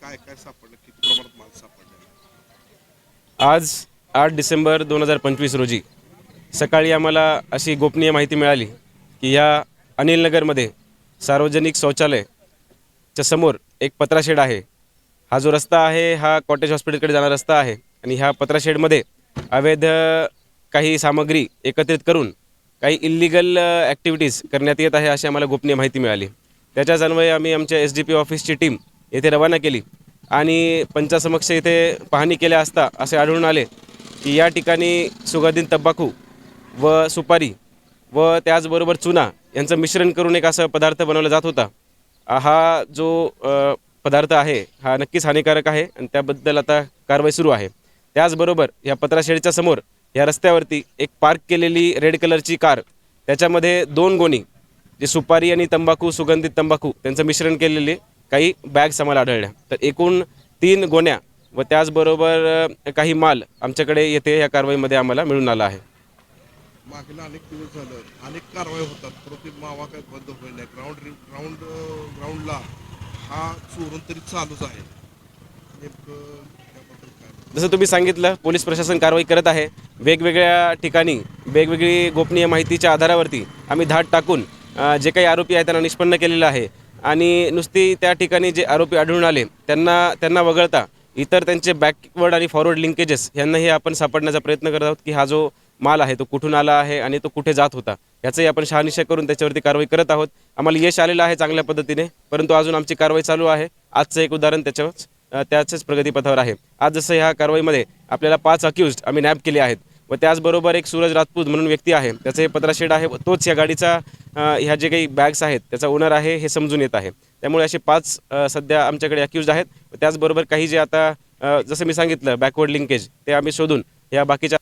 काय काय सापडलं, किती प्रमाणात माल सापडलेला? आज 8 डिसेंबर 2025 रोजी सकाळी आम्हाला अशी गोपनीय माहिती मिळाली की या अनिलनगरमध्ये सार्वजनिक शौचालयच्या समोर एक पत्राशेड आहे. हा जो रस्ता आहे हा कॉटेज हॉस्पिटलकडे जाणारा रस्ता आहे आणि ह्या पत्राशेडमध्ये अवैध काही सामग्री एकत्रित करून काही इल्लिगल ॲक्टिव्हिटीज करण्यात येत आहे अशी आम्हाला गोपनीय माहिती मिळाली. त्याच्याच अन्वये आम्ही आमच्या SDP ऑफिसची टीम येथे रवाना केली आणि पंचासमक्ष इथे पाहणी केल्या असता असे आढळून आले की या ठिकाणी सुगंधित तंबाखू व सुपारी व त्याचबरोबर चुना यांचं मिश्रण करून एक असा पदार्थ बनवला जात होता. हा जो पदार्थ आहे हा नक्कीच हानिकारक आहे आणि त्याबद्दल आता कारवाई सुरू आहे. त्याचबरोबर या पत्राशेडच्या समोर या रस्त्यावरती एक पार्क केलेली रेड कलरची कार, त्याच्यामध्ये 2 गोणी जे सुपारी आणि तंबाखू, सुगंधित तंबाखू त्यांचं मिश्रण केलेले काही बॅग्स आम्हाला आढळल्या. तर एकूण 3 गोण्या व त्याचबरोबर काही माल आमच्याकडे येथे या कारवाईमध्ये आम्हाला मिळून आला आहे. मागील अनेक दिवस झालं, अनेक कारवाई होतात, परंतु मावा काही बंद होईल नाही. ग्राउंडला हा चोरून तरी चालूच आहे. नेमकं त्याबद्दल काय? जसं तुम्ही सांगितलं, पोलीस प्रशासन कारवाई करत आहे. वेगवेगळ्या ठिकाणी वेगवेगळी गोपनीय माहितीच्या आधारावरती आम्ही धाड टाकून जे काही आरोपी आहेत त्यांना निष्पन्न केलेलं आहे आणि नुसती त्या ठिकाणी जे आरोपी आढळून आले त्यांना वगळता इतर त्यांचे बॅकवर्ड आणि फॉरवर्ड लिंकेजेस यांनाही आपण सापडण्याचा प्रयत्न करत आहोत की हा जो माल आहे तो कुठून आला आहे आणि तो कुठे जात होता याचाही आपण शहानिशा करून त्याच्यावरती कारवाई करत आहोत. आम्हाला यश आलेलं आहे चांगल्या पद्धतीने, परंतु अजून आमची कारवाई चालू आहे. आजचं एक उदाहरण त्याच्याच प्रगतीपथावर आहे. आज जसं ह्या कारवाईमध्ये आपल्याला 5 अक्युज्ड आम्ही नॅप केले आहेत व त्याचबरोबर एक सूरज राजपूत म्हणून व्यक्ती आहे, त्याचं हे पत्राशेड आहे व तोच या गाडीचा ह्या जे काही बॅग्स आहेत त्याचा ओनर आहे हे समजून येत आहे. त्यामुळे असे 5 सध्या आमच्याकडे अक्युज्ड आहेत व त्याचबरोबर काही जे आता जसं मी सांगितलं बॅकवर्ड लिंकेज ते आम्ही शोधून या बाकीच्या